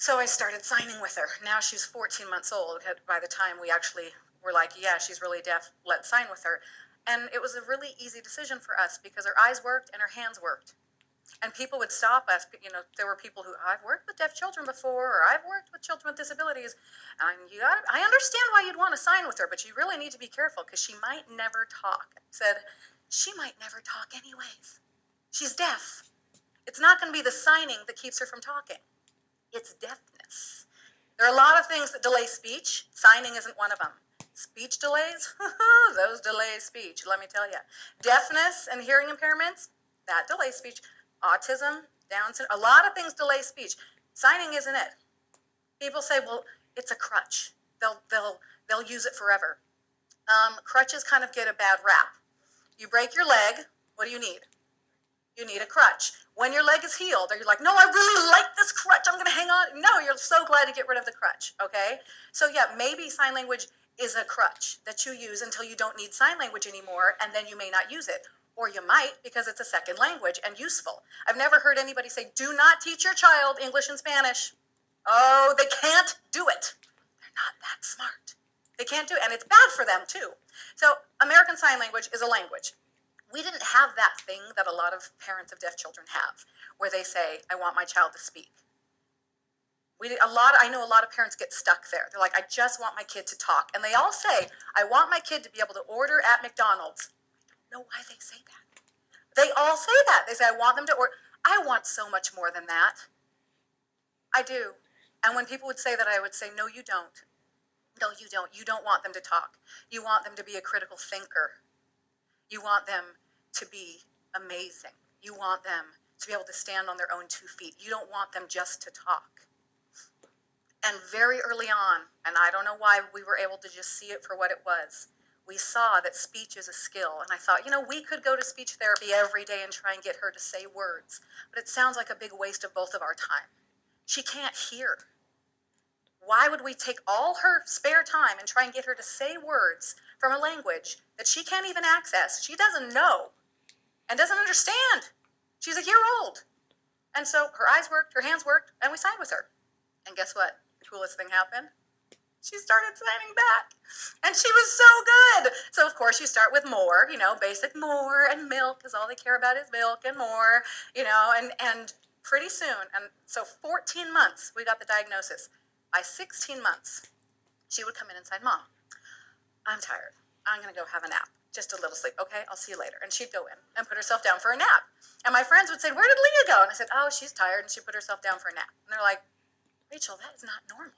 So I started signing with her. Now she's 14 months old. By the time we actually were like, yeah, she's really deaf, let's sign with her. And it was a really easy decision for us because her eyes worked and her hands worked. And people would stop us. You know, there were people who, I've worked with deaf children before, or I've worked with children with disabilities. And I understand why you'd want to sign with her, but you really need to be careful because she might never talk. I said, she might never talk anyways. She's deaf. It's not going to be the signing that keeps her from talking. It's deafness. There are a lot of things that delay speech. Signing isn't one of them. Speech delays, those delay speech, let me tell you. Deafness and hearing impairments, that delays speech. Autism, Down syndrome, a lot of things delay speech. Signing isn't it. People say, well, it's a crutch. They'll use it forever. Crutches kind of get a bad rap. You break your leg, what do you need? You need a crutch. When your leg is healed, are you like, no, I really like this crutch, I'm going to hang on? No, you're so glad to get rid of the crutch, okay? So yeah, maybe sign language is a crutch that you use until you don't need sign language anymore, and then you may not use it. Or you might because it's a second language and useful. I've never heard anybody say, do not teach your child English and Spanish. Oh, they can't do it. They're not that smart. They can't do it, and it's bad for them too. So American Sign Language is a language. We didn't have that thing that a lot of parents of deaf children have, where they say, I want my child to speak. I know a lot of parents get stuck there. They're like, I just want my kid to talk. And they all say, I want my kid to be able to order at McDonald's. Know why they say that. They all say that. They say, I want them to order. I want so much more than that. I do. And when people would say that, I would say, no, you don't. No, you don't. You don't want them to talk. You want them to be a critical thinker. You want them to be amazing. You want them to be able to stand on their own 2 feet. You don't want them just to talk. And very early on, and I don't know why we were able to just see it for what it was, we saw that speech is a skill. And I thought, you know, we could go to speech therapy every day and try and get her to say words, but it sounds like a big waste of both of our time. She can't hear. Why would we take all her spare time and try and get her to say words from a language that she can't even access? She doesn't know and doesn't understand. She's a year old. And so her eyes worked, her hands worked, and we signed with her. And guess what? The coolest thing happened. She started signing back, and she was so good. So, of course, you start with more, you know, basic more and milk, because all they care about is milk and more, you know, and pretty soon, and so 14 months, we got the diagnosis. By 16 months, she would come in and say, Mom, I'm tired. I'm going to go have a nap. Just a little sleep. Okay, I'll see you later. And she'd go in and put herself down for a nap. And my friends would say, where did Leah go? And I said, oh, she's tired, and she put herself down for a nap. And they're like, Rachel, that is not normal.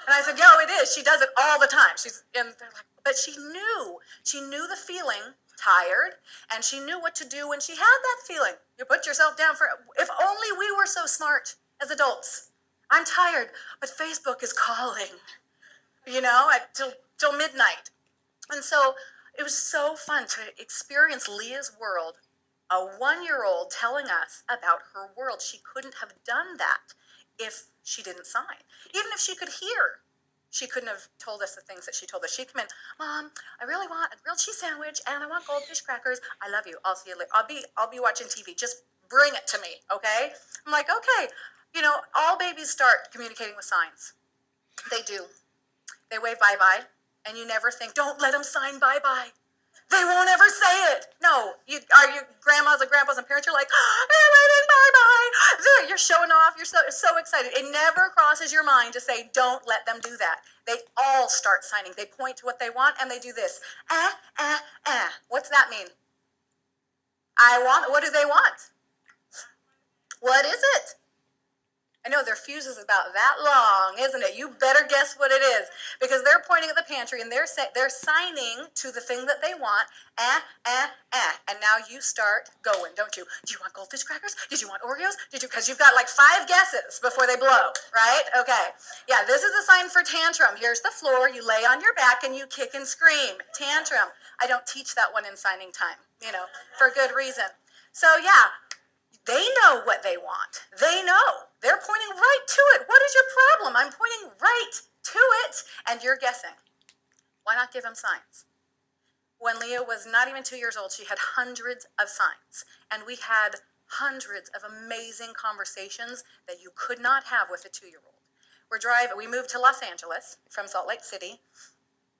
And I said, yo, it is. She does it all the time. And they're like, but she knew the feeling, tired, and she knew what to do when she had that feeling. You put yourself down for, if only we were so smart as adults. I'm tired, but Facebook is calling, you know, till midnight. And so it was so fun to experience Leah's world, a 1-year-old telling us about her world. She couldn't have done that if she didn't sign. Even if she could hear, she couldn't have told us the things that she told us. She'd come in, Mom, I really want a grilled cheese sandwich, and I want goldfish crackers. I love you. I'll see you later. I'll be watching TV. Just bring it to me, okay? I'm like, okay. You know, all babies start communicating with signs. They do. They wave bye-bye, and you never think, don't let them sign bye-bye. They won't ever say it. No, are your grandmas and grandpas and parents, you're like, they're waving bye-bye. You're showing off. You're so excited. It never crosses your mind to say, don't let them do that. They all start signing. They point to what they want, and they do this. What's that mean? What do they want? What is it? I know their fuse is about that long, isn't it? You better guess what it is, because they're pointing at the pantry and they're signing to the thing that they want, and now you start going, don't you? Do you want goldfish crackers? Did you want Oreos? Because you've got like 5 guesses before they blow, right? Okay, yeah, this is a sign for tantrum. Here's the floor, you lay on your back and you kick and scream, tantrum. I don't teach that one in signing time, you know, for good reason. So yeah, they know what they want. They know. They're pointing right to it. What is your problem? I'm pointing right to it, and you're guessing. Why not give them signs? When Leah was not even 2 years old, she had hundreds of signs, and we had hundreds of amazing conversations that you could not have with a 2-year-old. we moved to Los Angeles from Salt Lake City,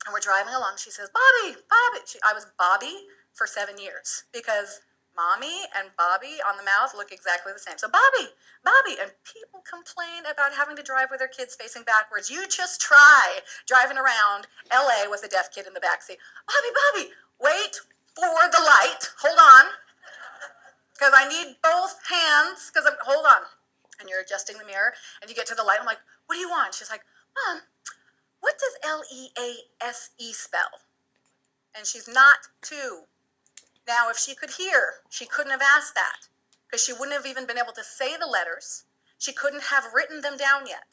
and we're driving along. She says, Bobby, Bobby. I was Bobby for 7 years because Mommy and Bobby on the mouth look exactly the same. So Bobby, Bobby, and people complain about having to drive with their kids facing backwards. You just try driving around LA with a deaf kid in the backseat. Bobby, Bobby, wait for the light. Hold on, because I need both hands. Hold on. And you're adjusting the mirror, and you get to the light. I'm like, what do you want? She's like, Mom, what does Lease spell? And she's not 2. Now, if she could hear, she couldn't have asked that because she wouldn't have even been able to say the letters. She couldn't have written them down yet.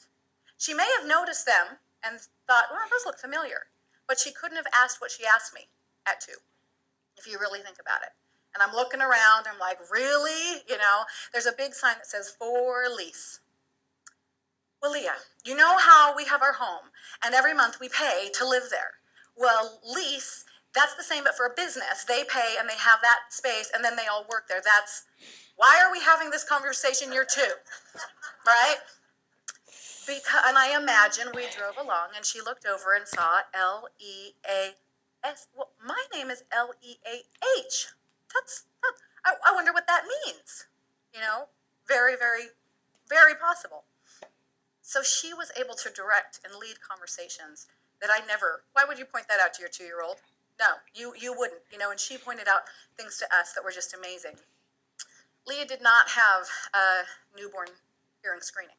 She may have noticed them and thought, well, those look familiar, but she couldn't have asked what she asked me at 2, if you really think about it. And I'm looking around, I'm like, really? There's a big sign that says for lease. Well, Leah, you know how we have our home and every month we pay to live there. Well, lease, that's the same, but for a business. They pay and they have that space and then they all work there. Why are we having this conversation year 2? Right? And I imagine we drove along and she looked over and saw Leas. Well, my name is Leah. I wonder what that means. Very, very, very possible. So she was able to direct and lead conversations that I never. Why would you point that out to your 2-year-old? No, you wouldn't. And she pointed out things to us that were just amazing. Leah did not have a newborn hearing screening.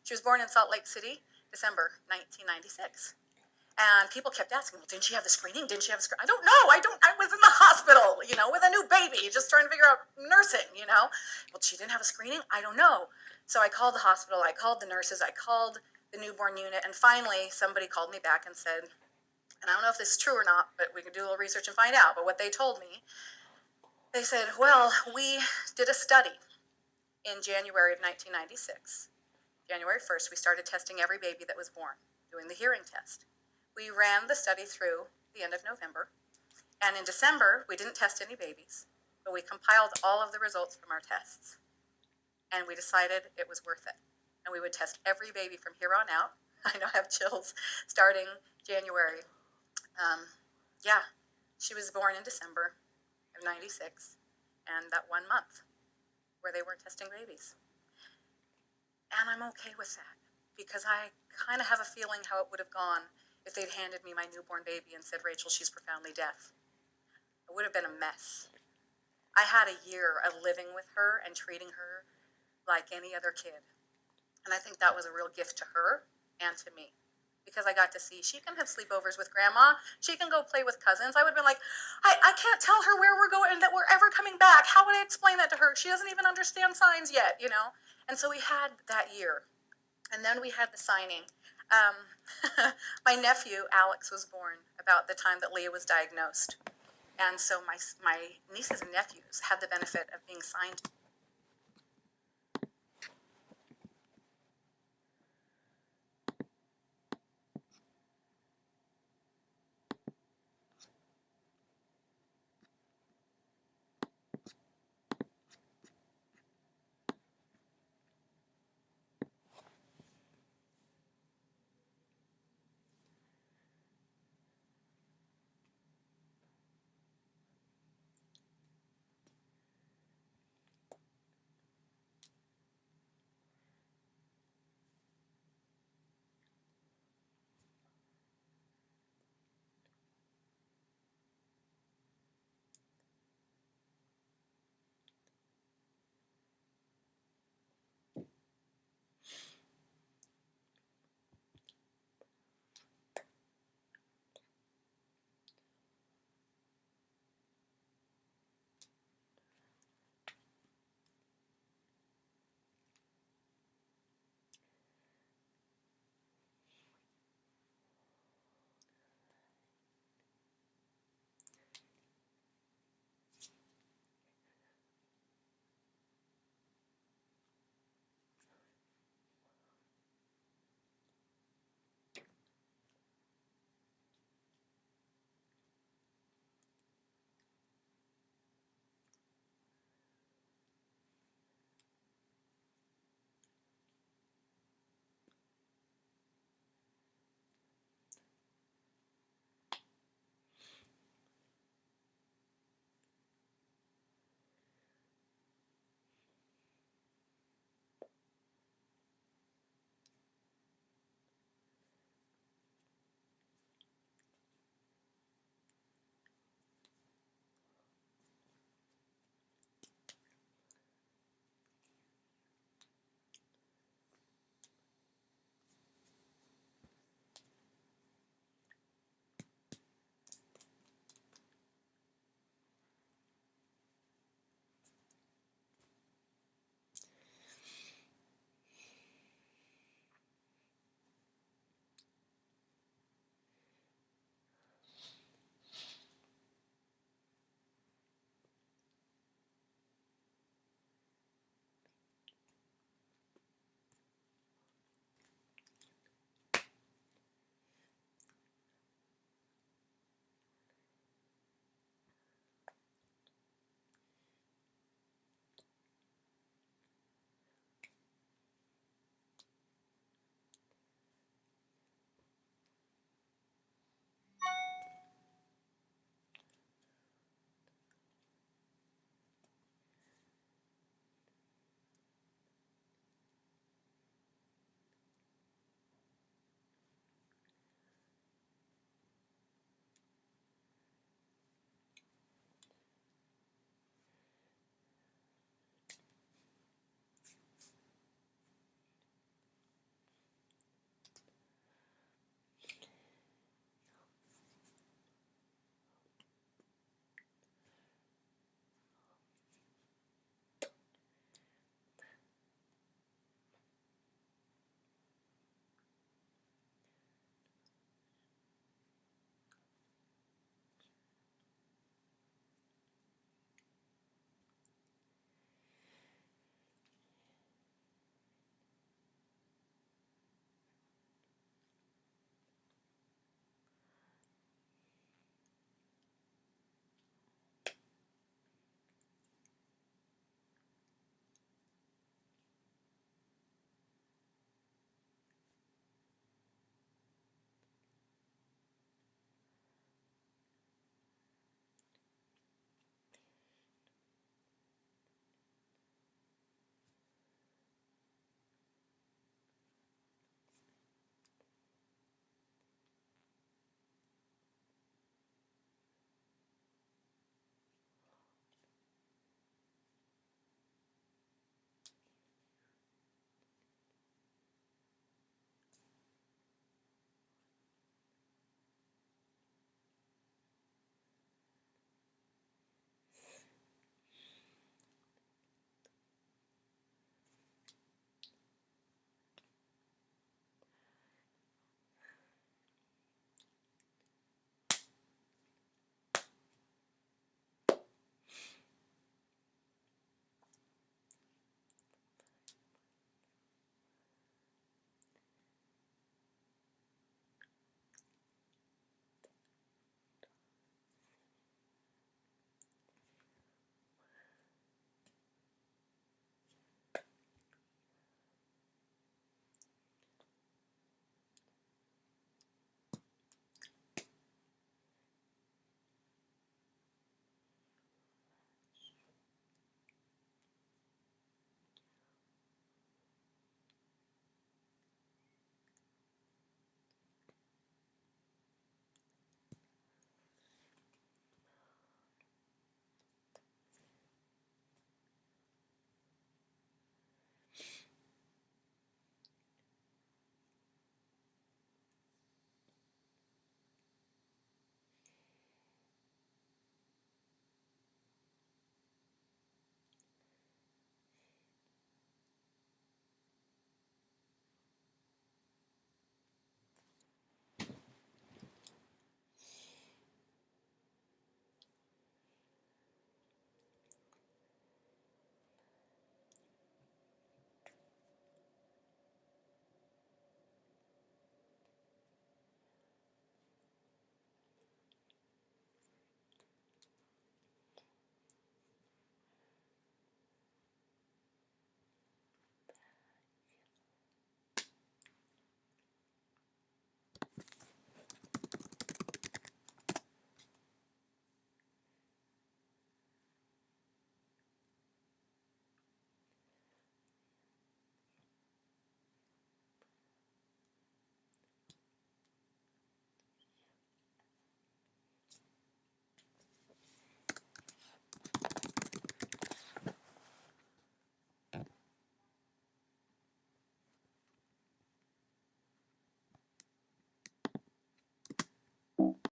She was born in Salt Lake City, December 1996. And people kept asking, well, didn't she have the screening? Didn't she have the screening? I don't know. I was in the hospital, with a new baby, just trying to figure out nursing, Well, she didn't have a screening? I don't know. So I called the hospital, I called the nurses, I called the newborn unit, and finally somebody called me back and said, and I don't know if this is true or not, but we can do a little research and find out, but what they told me, they said, well, we did a study in January of 1996. January 1st, we started testing every baby that was born, doing the hearing test. We ran the study through the end of November, and in December, we didn't test any babies, but we compiled all of the results from our tests, and we decided it was worth it, and we would test every baby from here on out. I know I have chills, starting January. She was born in December of 96, and that 1 month where they weren't testing babies. And I'm okay with that, because I kind of have a feeling how it would have gone if they'd handed me my newborn baby and said, Rachel, she's profoundly deaf. It would have been a mess. I had a year of living with her and treating her like any other kid. And I think that was a real gift to her and to me, because I got to see she can have sleepovers with grandma. She can go play with cousins. I would have been like, I can't tell her where we're going and that we're ever coming back. How would I explain that to her? She doesn't even understand signs yet, And so we had that year. And then we had the signing. My nephew, Alex, was born about the time that Leah was diagnosed. And so my nieces and nephews had the benefit of being signed